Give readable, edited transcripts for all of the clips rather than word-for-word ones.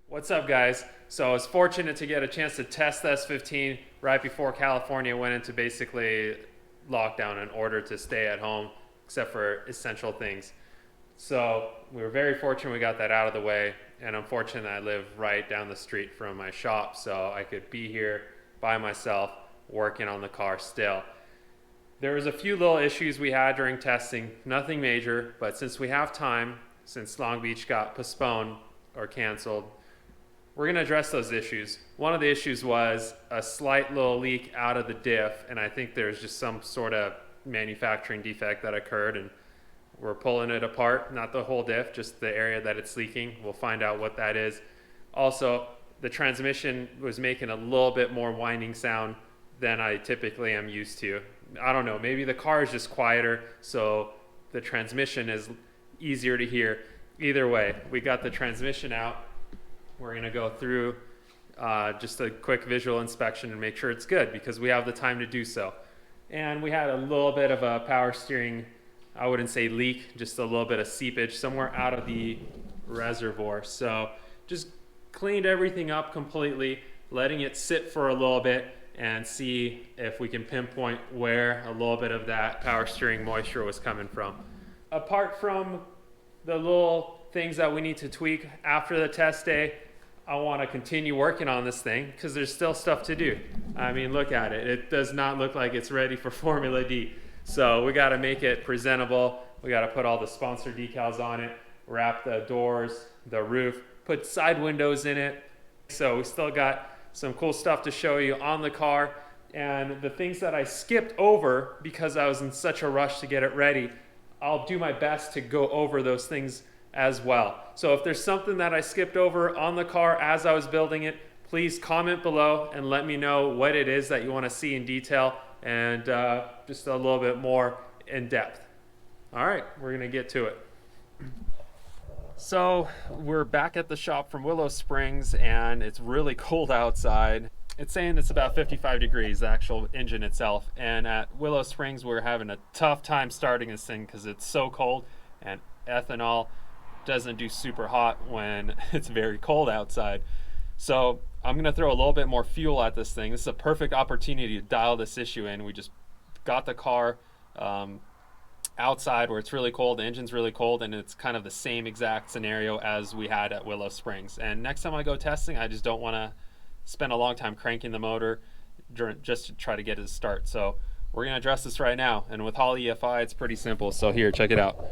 What's up, guys? So I was fortunate to get a chance to test the S15 right before California went into basically lockdown and order to stay at home except for essential things. So we were very fortunate we got that out of the way, and I'm fortunate I live right down the street from my shop, so I could be here by myself working on the car still. There was a few little issues we had during testing, nothing major, but since we have time, since Long Beach got postponed or canceled, we're going to address those issues. One of the issues was a slight little leak out of the diff, and I think there's just some sort of manufacturing defect that occurred, and we're pulling it apart, not the whole diff, just the area that it's leaking. We'll find out what that is. Also, the transmission was making a little bit more whining sound than I typically am used to. I don't know, maybe the car is just quieter, so the transmission is easier to hear. Either way, we got the transmission out. We're going to go through just a quick visual inspection and make sure it's good because we have the time to do so. And we had a little bit of a power steering, I wouldn't say leak, just a little bit of seepage somewhere out of the reservoir. So just cleaned everything up completely, letting it sit for a little bit and see if we can pinpoint where a little bit of that power steering moisture was coming from. Apart from the little things that we need to tweak after the test day, I want to continue working on this thing because there's still stuff to do. I mean, look at it. It does not look like it's ready for Formula D. So we got to make it presentable. We got to put all the sponsor decals on it, wrap the doors, the roof, put side windows in it. So we still got some cool stuff to show you on the car. And the things that I skipped over because I was in such a rush to get it ready, I'll do my best to go over those things as well. So if there's something that I skipped over on the car as I was building it, please comment below and let me know what it is that you want to see in detail and just a little bit more in depth. All right, we're going to get to it. So we're back at the shop from Willow Springs and it's really cold outside. It's saying it's about 55 degrees, the actual engine itself. And at Willow Springs, we're having a tough time starting this thing because it's so cold and ethanol doesn't do super hot when it's very cold outside. So I'm gonna throw a little bit more fuel at this thing. This is a perfect opportunity to dial this issue in. We just got the car outside where it's really cold, the engine's really cold, and it's kind of the same exact scenario as we had at Willow Springs. And next time I go testing, I just don't wanna spend a long time cranking the motor just to try to get it to start. So we're gonna address this right now. And with Holley EFI, it's pretty simple. So here, check it out.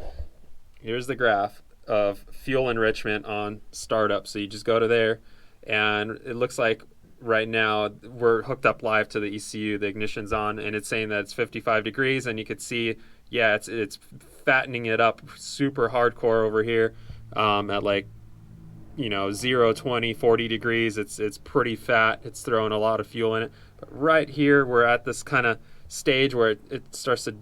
Here's the graph of fuel enrichment on startup. So you just go to there and it looks like right now we're hooked up live to the ECU, the ignition's on, and it's saying that it's 55 degrees, and you could see, yeah, it's fattening it up super hardcore over here at like, you know, 0, 20, 40 degrees. It's pretty fat. It's throwing a lot of fuel in it. But right here, we're at this kind of stage where it starts to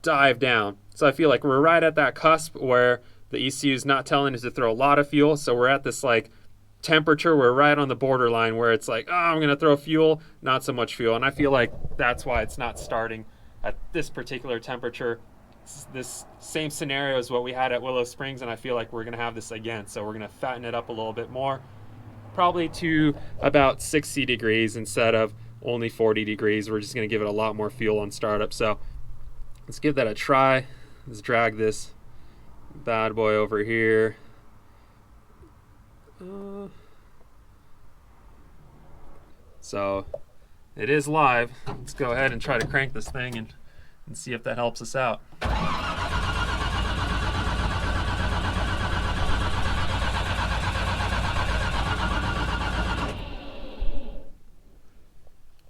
dive down. So I feel like we're right at that cusp where the ECU is not telling us to throw a lot of fuel. So we're at this like temperature. We're right on the borderline where it's like, oh, I'm going to throw fuel, not so much fuel. And I feel like that's why it's not starting at this particular temperature. This same scenario is what we had at Willow Springs, and I feel like we're going to have this again. So we're going to fatten it up a little bit more, probably to about 60 degrees instead of only 40 degrees. We're just going to give it a lot more fuel on startup. So let's give that a try. Let's drag this bad boy over here. So it is live. Let's go ahead and try to crank this thing and see if that helps us out.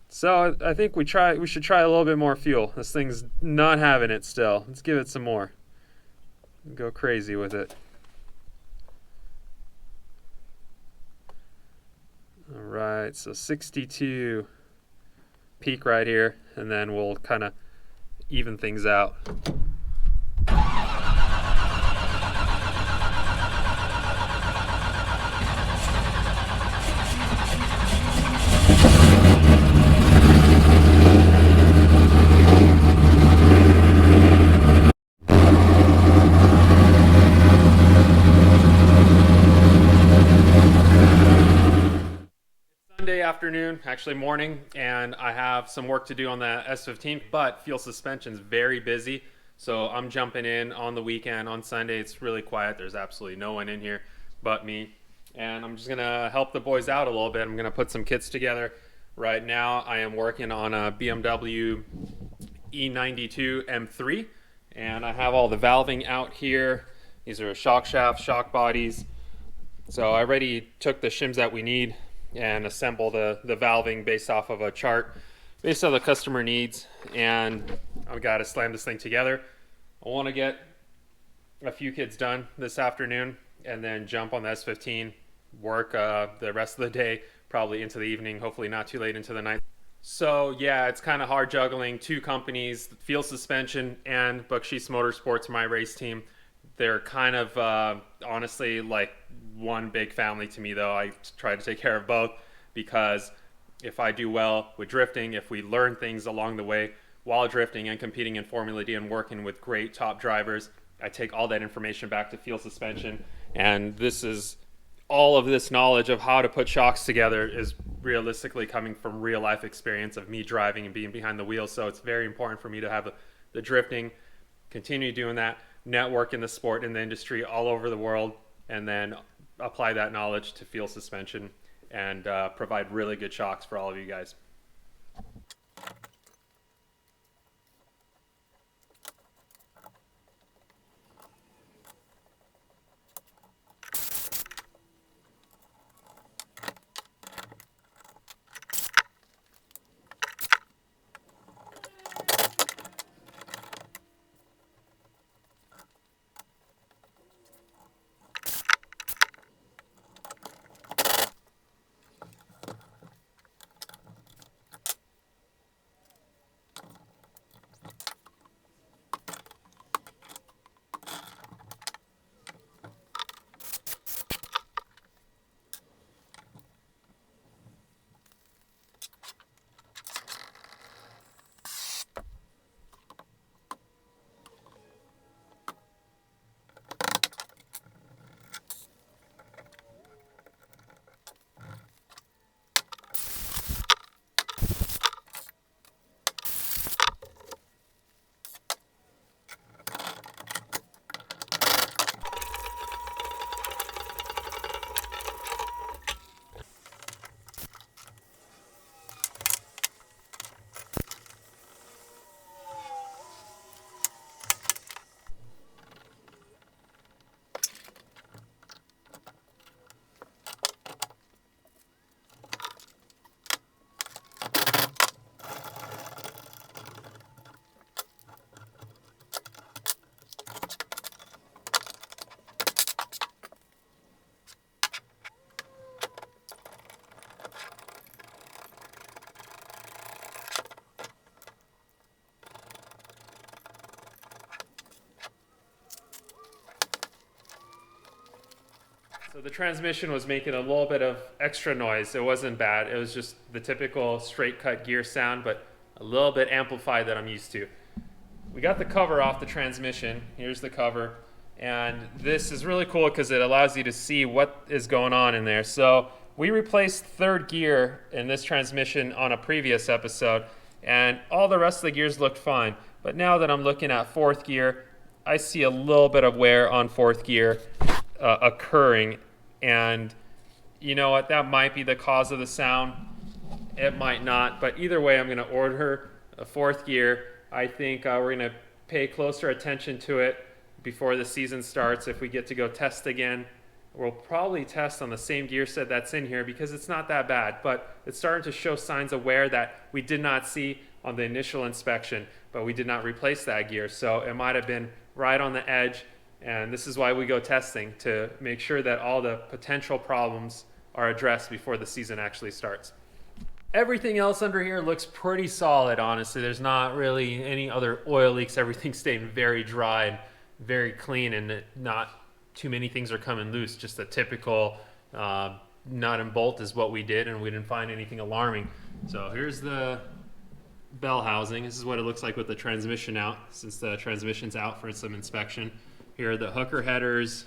So I think we should try a little bit more fuel. This thing's not having it still. Let's give it some more. Go crazy with it. All right, so 62 peak right here, and then we'll kind of even things out. afternoon, actually morning, and I have some work to do on the S15, but Feal Suspension's very busy, so I'm jumping in on the weekend. On Sunday, it's really quiet. There's absolutely no one in here but me, and I'm just gonna help the boys out a little bit. I'm gonna put some kits together. Right now, I am working on a BMW E92 M3, and I have all the valving out here. These are shock shafts, shock bodies. So I already took the shims that we need and assembled the valving based off of a chart, based on the customer needs, and I've got to slam this thing together. I want to get a few kits done this afternoon and then jump on the S15, work the rest of the day, probably into the evening, hopefully not too late into the night. So yeah, it's kind of hard juggling two companies, Feal Suspension and Bucksheets Motorsports, my race team. They're kind of honestly like one big family to me, though. I try to take care of both, because if I do well with drifting, if we learn things along the way while drifting and competing in Formula D and working with great top drivers, I take all that information back to Feal Suspension, and this is all of this knowledge of how to put shocks together is realistically coming from real life experience of me driving and being behind the wheel. So it's very important for me to have the drifting, continue doing that, network in the sport, in the industry all over the world, and then apply that knowledge to Feal Suspension and provide really good shocks for all of you guys. So the transmission was making a little bit of extra noise. It wasn't bad. It was just the typical straight cut gear sound, but a little bit amplified that I'm used to. We got the cover off the transmission. Here's the cover. And this is really cool because it allows you to see what is going on in there. So we replaced third gear in this transmission on a previous episode, and all the rest of the gears looked fine. But now that I'm looking at fourth gear, I see a little bit of wear on fourth gear occurring, and you know what, that might be the cause of the sound. It might not, but either way, I'm going to order a fourth gear. I think we're going to pay closer attention to it before the season starts. If we get to go test again, we'll probably test on the same gear set that's in here, because it's not that bad, but it's starting to show signs of wear that we did not see on the initial inspection, but we did not replace that gear, so it might have been right on the edge. And this is why we go testing, to make sure that all the potential problems are addressed before the season actually starts. Everything else under here looks pretty solid, honestly. There's not really any other oil leaks. Everything's staying very dry and very clean, and not too many things are coming loose. Just a typical nut and bolt is what we did, and we didn't find anything alarming. So here's the bell housing. This is what it looks like with the transmission out, since the transmission's out for some inspection. Here are the hooker headers.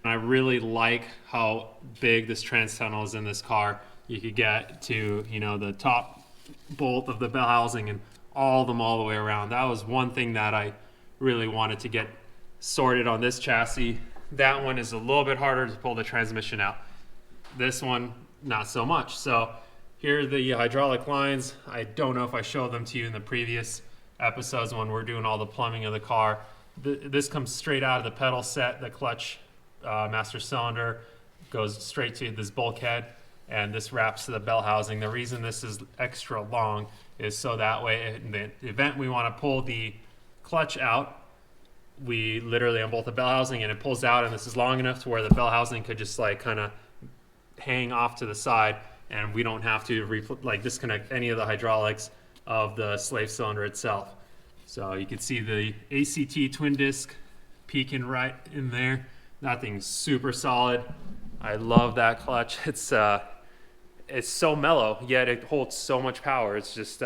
I really like how big this trans tunnel is in this car. you could get to, you know, the top bolt of the bell housing and all them all the way around. That was one thing that I really wanted to get sorted on this chassis. That one is a little bit harder to pull the transmission out. This one, not so much. So here are the hydraulic lines. I don't know if I showed them to you in the previous episodes when we're doing all the plumbing of the car. This comes straight out of the pedal set. The clutch master cylinder goes straight to this bulkhead, and this wraps to the bell housing. The reason this is extra long is so that way in the event we want to pull the clutch out, we literally unbolt the bell housing and it pulls out, and this is long enough to where the bell housing could just like kind of hang off to the side, and we don't have to disconnect any of the hydraulics of the slave cylinder itself. So you can see the ACT twin disc peeking right in there. That thing's super solid. I love that clutch. It's so mellow, yet it holds so much power. It's just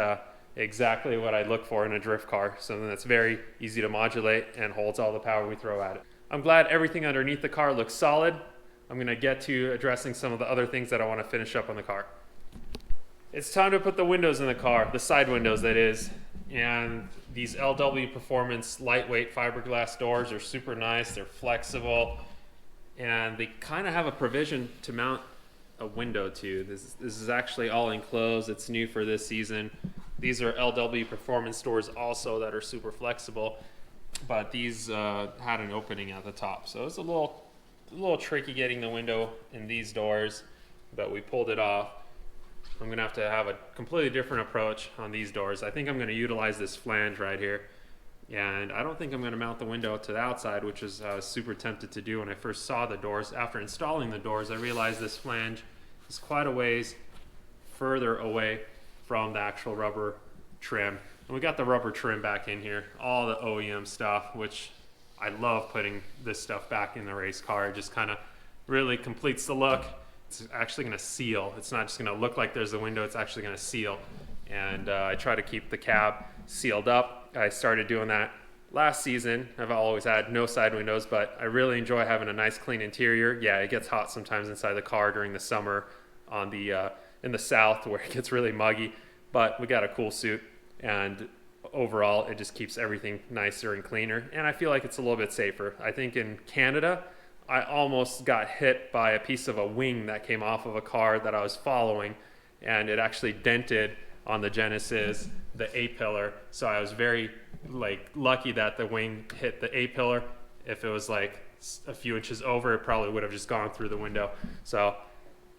exactly what I look for in a drift car. Something that's very easy to modulate and holds all the power we throw at it. I'm glad everything underneath the car looks solid. I'm gonna get to addressing some of the other things that I wanna finish up on the car. It's time to put the windows in the car, the side windows that is. And these LW Performance lightweight fiberglass doors are super nice. They're flexible, and they kind of have a provision to mount a window to. This is actually all enclosed. It's new for this season. These are LW Performance doors also that are super flexible, but these had an opening at the top, so it's a little tricky getting the window in these doors, but we pulled it off. I'm gonna have to have a completely different approach on these doors. I think I'm gonna utilize this flange right here, and I don't think I'm gonna mount the window to the outside, which is I was super tempted to do when I first saw the doors. After installing the doors, I realized this flange is quite a ways further away from the actual rubber trim. And we got the rubber trim back in here, all the OEM stuff, which I love putting this stuff back in the race car. It just kind of really completes the look. It's actually going to seal. It's not just going to look like there's a window, it's actually going to seal. And I try to keep the cab sealed up. I started doing that last season. I've always had no side windows, but I really enjoy having a nice clean interior. Yeah, it gets hot sometimes inside the car during the summer on the in the south where it gets really muggy, but we got a cool suit, and overall it just keeps everything nicer and cleaner, and I feel like it's a little bit safer. I think in Canada I almost got hit by a piece of a wing that came off of a car that I was following, and it actually dented on the Genesis the A-pillar. So I was very lucky that the wing hit the A-pillar. If it was like a few inches over, it probably would have just gone through the window. So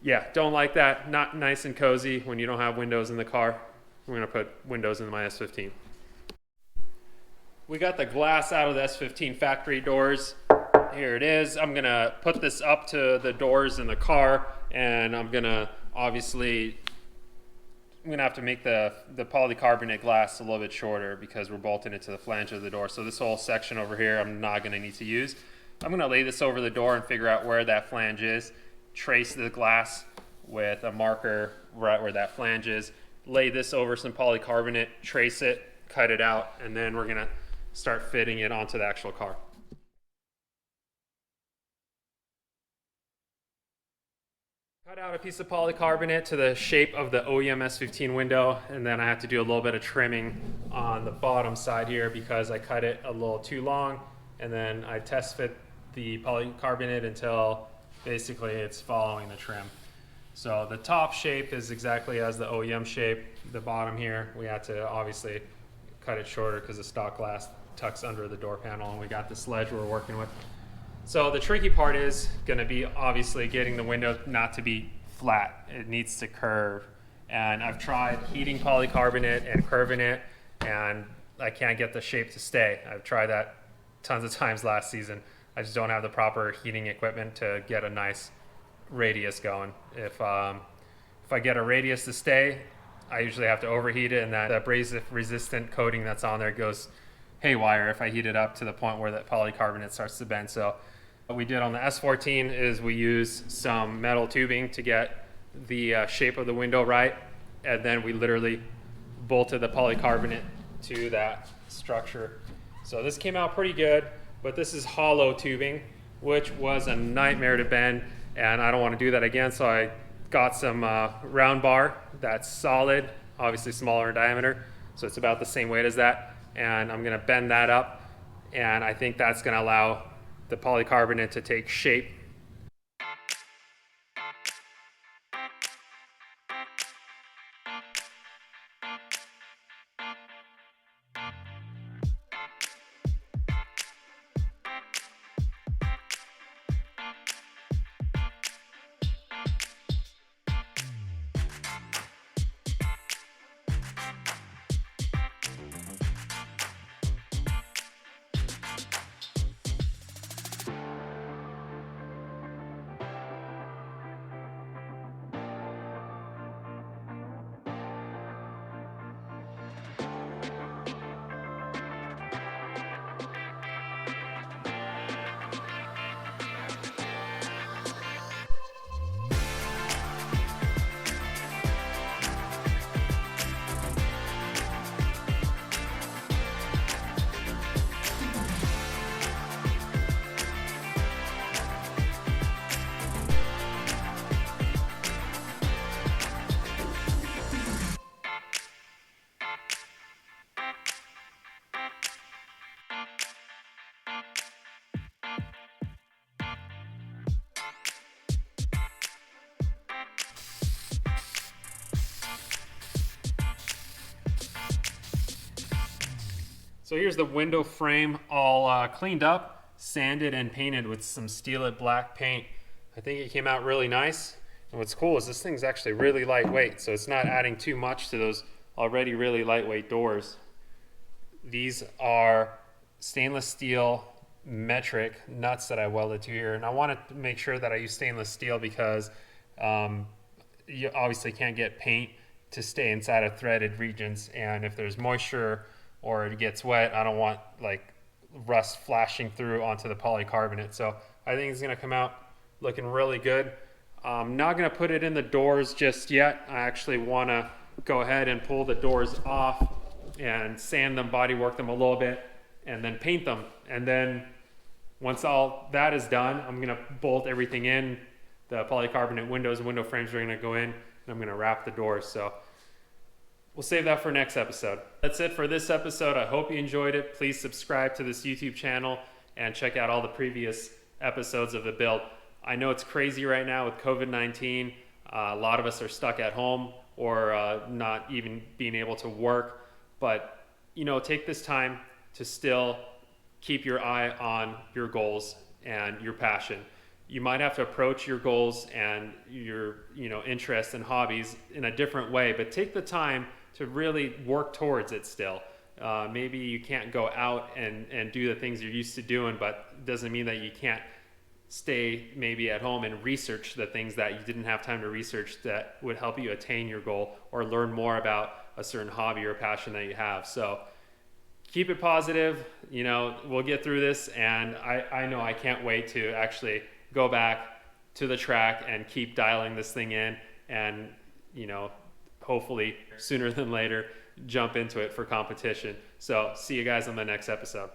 yeah, don't like that. Not nice and cozy when you don't have windows in the car. We're gonna put windows in my S15. We got the glass out of the S15 factory doors. Here it is. I'm gonna put this up to the doors in the car, and I'm gonna have to make the polycarbonate glass a little bit shorter because we're bolting it to the flange of the door. So this whole section over here I'm not gonna need to use. I'm gonna lay this over the door and figure out where that flange is, trace the glass with a marker right where that flange is, lay this over some polycarbonate, trace it, cut it out, and then we're gonna start fitting it onto the actual car. Cut out a piece of polycarbonate to the shape of the OEM S15 window, and then I have to do a little bit of trimming on the bottom side here because I cut it a little too long, and then I test fit the polycarbonate until basically it's following the trim. So the top shape is exactly as the OEM shape. The bottom here, we had to obviously cut it shorter because the stock glass tucks under the door panel, and we got the sledge we're working with. So the tricky part is gonna be obviously getting the window not to be flat. It needs to curve. And I've tried heating polycarbonate and curving it, and I can't get the shape to stay. I've tried that tons of times last season. I just don't have the proper heating equipment to get a nice radius going. If I get a radius to stay, I usually have to overheat it, and that abrasive resistant coating that's on there goes haywire if I heat it up to the point where that polycarbonate starts to bend. So what we did on the S14 is we used some metal tubing to get the shape of the window right, and then we literally bolted the polycarbonate to that structure. So this came out pretty good, but this is hollow tubing, which was a nightmare to bend, and I don't want to do that again, so I got some round bar that's solid, obviously smaller in diameter, so it's about the same weight as that. And I'm gonna bend that up, and I think that's gonna allow the polycarbonate to take shape. So here's the window frame all cleaned up, sanded and painted with some Steel It black paint. I think it came out really nice. And what's cool is this thing's actually really lightweight, so it's not adding too much to those already really lightweight doors. These are stainless steel metric nuts that I welded to here, and I wanted to make sure that I use stainless steel because you obviously can't get paint to stay inside of threaded regions, and if there's moisture or it gets wet, I don't want like rust flashing through onto the polycarbonate. So I think it's gonna come out looking really good. I'm not gonna put it in the doors just yet. I actually wanna go ahead and pull the doors off and sand them, body work them a little bit, and then paint them. And then once all that is done, I'm gonna bolt everything in. The polycarbonate windows and window frames are gonna go in, and I'm gonna wrap the doors. So we'll save that for next episode. That's it for this episode. I hope you enjoyed it. Please subscribe to this YouTube channel and check out all the previous episodes of the build. I know it's crazy right now with COVID-19. A lot of us are stuck at home or not even being able to work. But, you know, take this time to still keep your eye on your goals and your passion. You might have to approach your goals and your, interests and hobbies in a different way, but take the time to really work towards it still. Maybe you can't go out and do the things you're used to doing, but it doesn't mean that you can't stay maybe at home and research the things that you didn't have time to research that would help you attain your goal or learn more about a certain hobby or passion that you have. So keep it positive. We'll get through this, and I know I can't wait to actually go back to the track and keep dialing this thing in and, hopefully sooner than later jump into it for competition. So see you guys on the next episode.